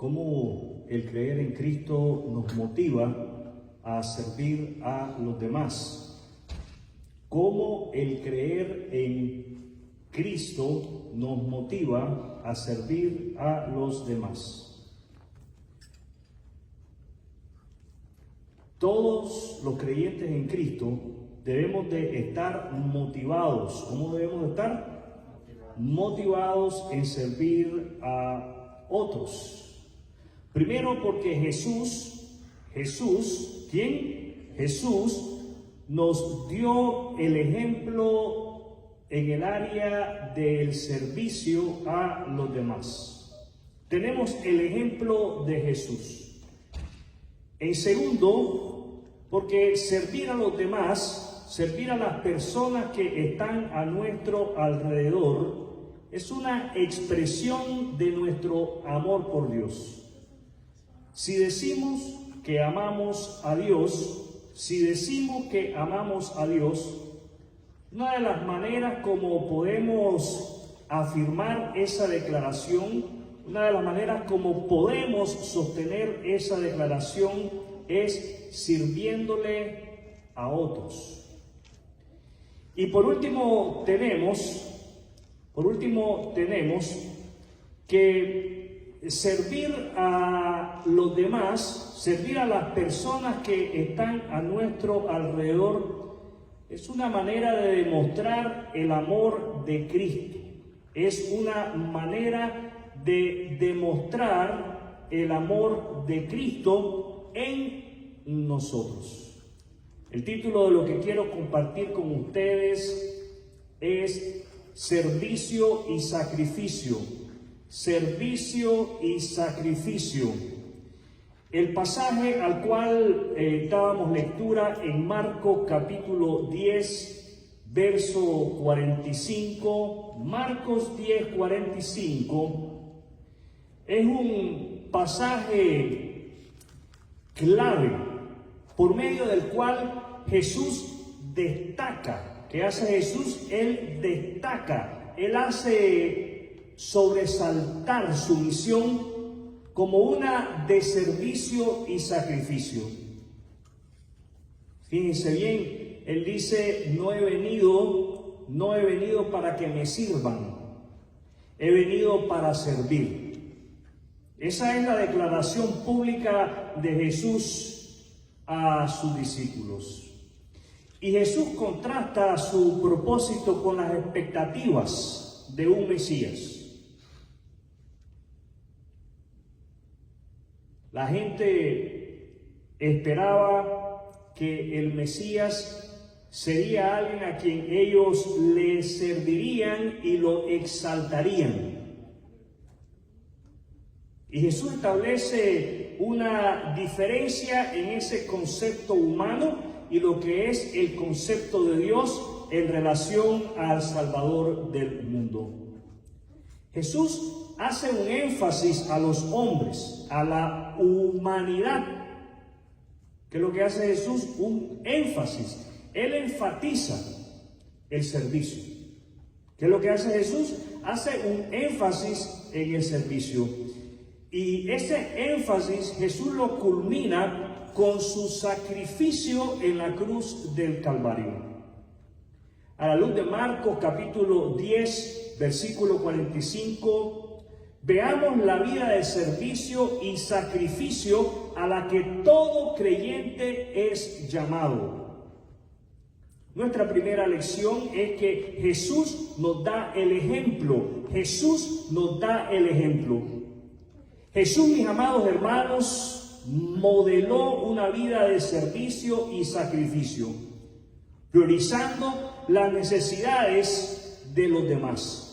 cómo el creer en Cristo nos motiva a servir a los demás. Cómo el creer en Cristo nos motiva a servir a los demás. Todos los creyentes en Cristo debemos de estar motivados. ¿Cómo debemos de estar? Motivados en servir a otros. Primero porque Jesús, ¿quién? Jesús nos dio el ejemplo en el área del servicio a los demás. Tenemos el ejemplo de Jesús. En segundo, porque servir a los demás, servir a las personas que están a nuestro alrededor, es una expresión de nuestro amor por Dios. Si decimos que amamos a Dios, una de las maneras como podemos afirmar esa declaración, una de las maneras como podemos sostener esa declaración es sirviéndole a otros. Y por último tenemos que servir a los demás, servir a las personas que están a nuestro alrededor, es una manera de demostrar el amor de Cristo. Es una manera de demostrar el amor de Cristo en nosotros. El título de lo que quiero compartir con ustedes es servicio y sacrificio. Servicio y sacrificio. El pasaje al cual dábamos lectura en Marcos capítulo 10, verso 45, Marcos 10, 45, es un pasaje clave por medio del cual Jesús destaca. ¿Qué hace Jesús? Él destaca, Él hace sobresaltar su misión como una de servicio y sacrificio. Fíjense bien, Él dice, no he venido para que me sirvan, he venido para servir. Esa es la declaración pública de Jesús a sus discípulos. Y Jesús contrasta su propósito con las expectativas de un Mesías. La gente esperaba que el Mesías sería alguien a quien ellos le servirían y lo exaltarían. Y Jesús establece una diferencia en ese concepto humano y lo que es el concepto de Dios en relación al Salvador del mundo. Jesús hace un énfasis a los hombres, a la humanidad. ¿Qué es lo que hace Jesús? Un énfasis. Él enfatiza el servicio. ¿Qué es lo que hace Jesús? Hace un énfasis en el servicio. Y ese énfasis Jesús lo culmina con su sacrificio en la cruz del Calvario. A la luz de Marcos capítulo 10, versículo 45, veamos la vida de servicio y sacrificio a la que todo creyente es llamado. Nuestra primera lección es que Jesús nos da el ejemplo. Jesús nos da el ejemplo. Jesús, mis amados hermanos, modeló una vida de servicio y sacrificio, priorizando las necesidades de los demás.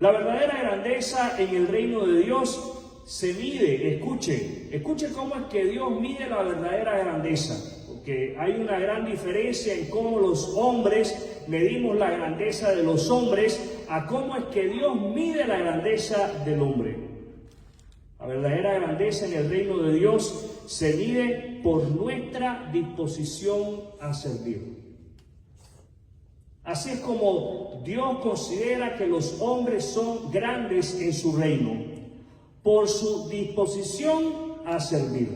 La verdadera grandeza en el reino de Dios se mide, escuche cómo es que Dios mide la verdadera grandeza, porque hay una gran diferencia en cómo los hombres medimos la grandeza de los hombres a cómo es que Dios mide la grandeza del hombre. La verdadera grandeza en el reino de Dios se mide por nuestra disposición a servir. Así es como Dios considera que los hombres son grandes en su reino, por su disposición a servir.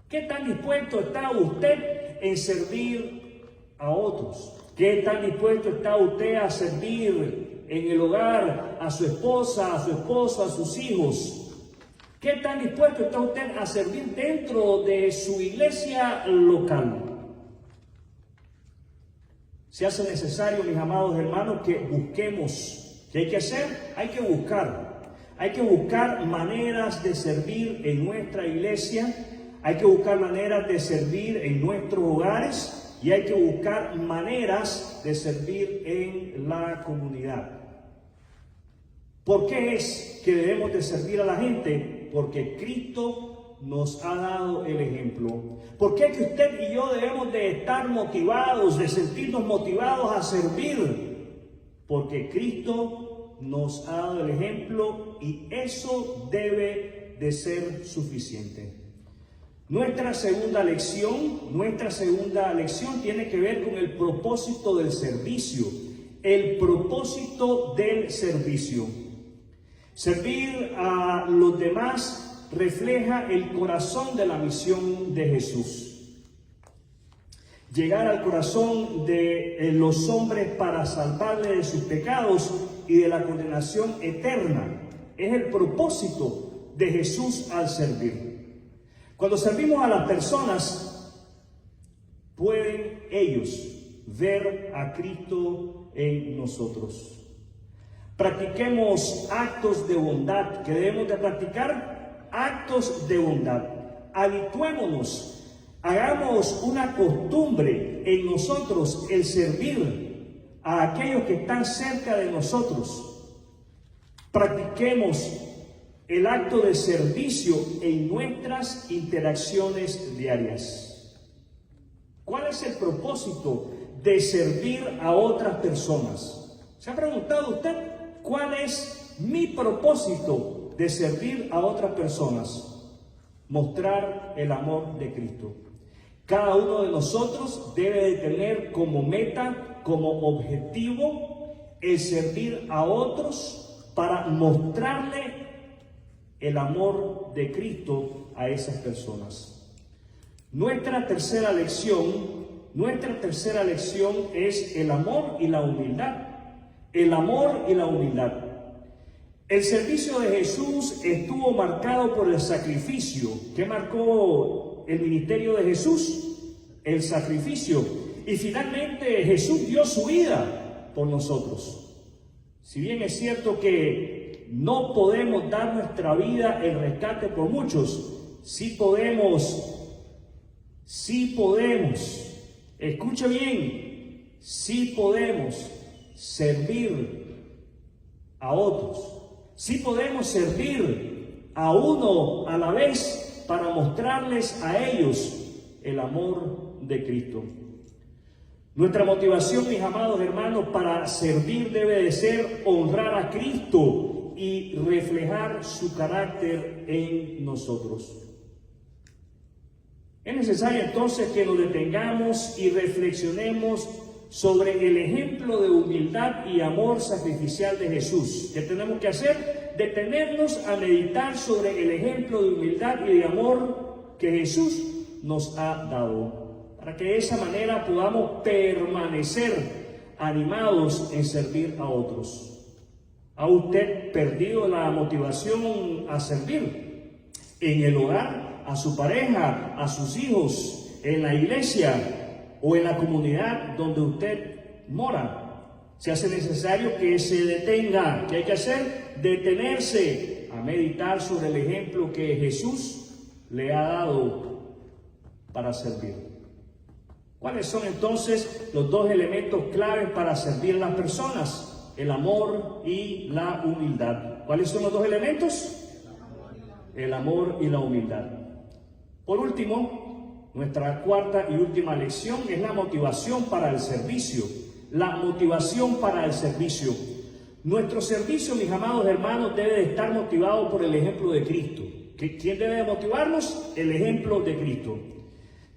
¿Qué tan dispuesto está usted en servir a otros? ¿Qué tan dispuesto está usted a servir en el hogar a su esposa, a su esposo, a sus hijos? ¿Qué tan dispuesto está usted a servir dentro de su iglesia local? Se hace necesario, mis amados hermanos, que busquemos. ¿Qué hay que hacer? Hay que buscar. Hay que buscar maneras de servir en nuestra iglesia. Hay que buscar maneras de servir en nuestros hogares. Y hay que buscar maneras de servir en la comunidad. ¿Por qué es que debemos de servir a la gente? Porque Cristo nos ha dado el ejemplo. ¿Por qué que usted y yo debemos de estar motivados, de sentirnos motivados a servir? Porque Cristo nos ha dado el ejemplo y eso debe de ser suficiente. Nuestra segunda lección tiene que ver con el propósito del servicio. El propósito del servicio. Servir a los demás refleja el corazón de la misión de Jesús. Llegar al corazón de los hombres para salvarles de sus pecados y de la condenación eterna es el propósito de Jesús al servir. Cuando servimos a las personas, pueden ellos ver a Cristo en nosotros. Practiquemos actos de bondad. ¿Qué debemos de practicar? Actos de bondad. Habituémonos, hagamos una costumbre en nosotros el servir a aquellos que están cerca de nosotros. Practiquemos el acto de servicio en nuestras interacciones diarias. ¿Cuál es el propósito de servir a otras personas? ¿Se ha preguntado usted cuál es mi propósito de servir a otras personas? Mostrar el amor de Cristo. Cada uno de nosotros debe de tener como meta, como objetivo, el servir a otros para mostrarle el amor de Cristo a esas personas. Nuestra tercera lección es el amor y la humildad. El amor y la humildad. El servicio de Jesús estuvo marcado por el sacrificio. ¿Qué marcó el ministerio de Jesús? El sacrificio. Y finalmente Jesús dio su vida por nosotros. Si bien es cierto que no podemos dar nuestra vida en rescate por muchos, sí podemos, escuche bien, sí podemos servir a otros, sí podemos servir a uno a la vez para mostrarles a ellos el amor de Cristo. Nuestra motivación, mis amados hermanos, para servir debe de ser honrar a Cristo y reflejar su carácter en nosotros. Es necesario entonces que nos detengamos y reflexionemos sobre el ejemplo de humildad y amor sacrificial de Jesús. ¿Qué tenemos que hacer? Detenernos a meditar sobre el ejemplo de humildad y de amor que Jesús nos ha dado, para que de esa manera podamos permanecer animados en servir a otros. ¿Ha usted perdido la motivación a servir en el hogar, a su pareja, a sus hijos, en la iglesia o en la comunidad donde usted mora? Se hace necesario que se detenga. ¿Qué hay que hacer? Detenerse a meditar sobre el ejemplo que Jesús le ha dado para servir. ¿Cuáles son entonces los dos elementos claves para servir a las personas? El amor y la humildad. ¿Cuáles son los dos elementos? El amor y la humildad. Por último, nuestra cuarta y última lección es la motivación para el servicio. La motivación para el servicio. Nuestro servicio, mis amados hermanos, debe de estar motivado por el ejemplo de Cristo. ¿Quién debe de motivarnos? El ejemplo de Cristo.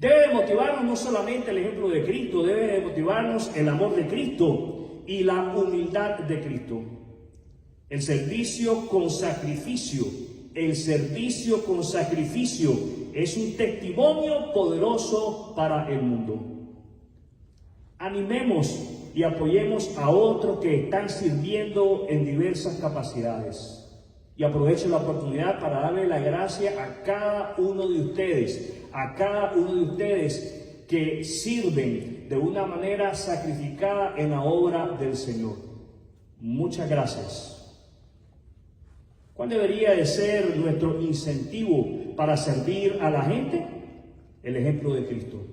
Debe de motivarnos no solamente el ejemplo de Cristo, debe de motivarnos el amor de Cristo y la humildad de Cristo. El servicio con sacrificio el servicio con sacrificio es un testimonio poderoso para el mundo. Animemos y apoyemos a otros que están sirviendo en diversas capacidades. Y aprovecho la oportunidad para darle la gracia a cada uno de ustedes, que sirven de una manera sacrificada en la obra del Señor. Muchas gracias. ¿Cuál debería de ser nuestro incentivo para servir a la gente? El ejemplo de Cristo.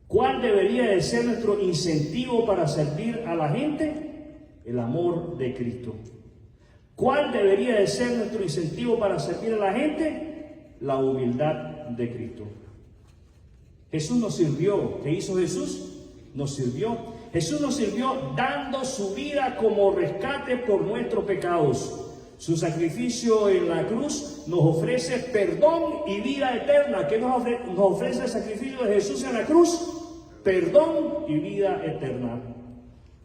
¿Cuál debería de ser nuestro incentivo para servir a la gente? El amor de Cristo. ¿Cuál debería de ser nuestro incentivo para servir a la gente? La humildad de Cristo. Jesús nos sirvió. ¿Qué hizo Jesús? Nos sirvió. Jesús nos sirvió dando su vida como rescate por nuestros pecados. Su sacrificio en la cruz nos ofrece perdón y vida eterna. ¿Qué nos ofrece el sacrificio de Jesús en la cruz? Perdón y vida eterna.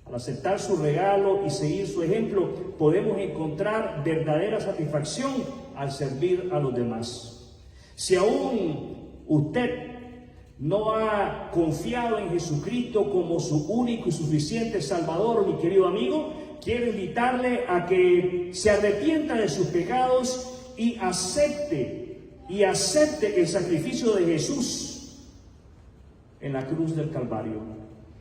Al aceptar su regalo y seguir su ejemplo, podemos encontrar verdadera satisfacción al servir a los demás. Si aún usted no ha confiado en Jesucristo como su único y suficiente Salvador, mi querido amigo, quiero invitarle a que se arrepienta de sus pecados y acepte el sacrificio de Jesús en la cruz del Calvario.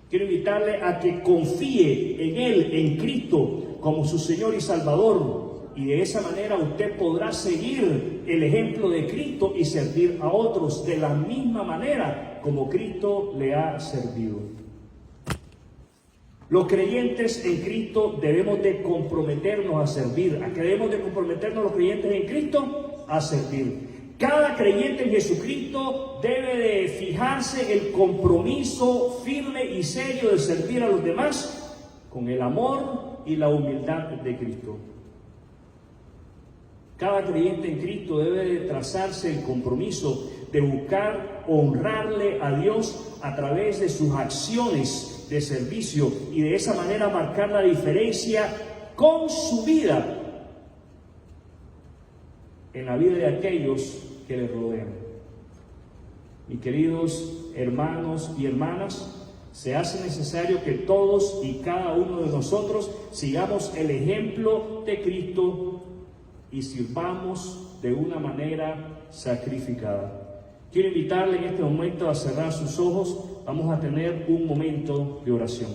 Quiero invitarle a que confíe en Él, en Cristo, como su Señor y Salvador. Y de esa manera usted podrá seguir el ejemplo de Cristo y servir a otros de la misma manera como Cristo le ha servido. Los creyentes en Cristo debemos de comprometernos a servir. ¿A qué debemos de comprometernos los creyentes en Cristo? A servir. Cada creyente en Jesucristo debe de fijarse el compromiso firme y serio de servir a los demás con el amor y la humildad de Cristo. Cada creyente en Cristo debe de trazarse el compromiso de buscar honrarle a Dios a través de sus acciones de servicio y de esa manera marcar la diferencia con su vida en la vida de aquellos que le rodean. Mis queridos hermanos y hermanas, se hace necesario que todos y cada uno de nosotros sigamos el ejemplo de Cristo y sirvamos de una manera sacrificada. Quiero invitarle en este momento a cerrar sus ojos. Vamos a tener un momento de oración.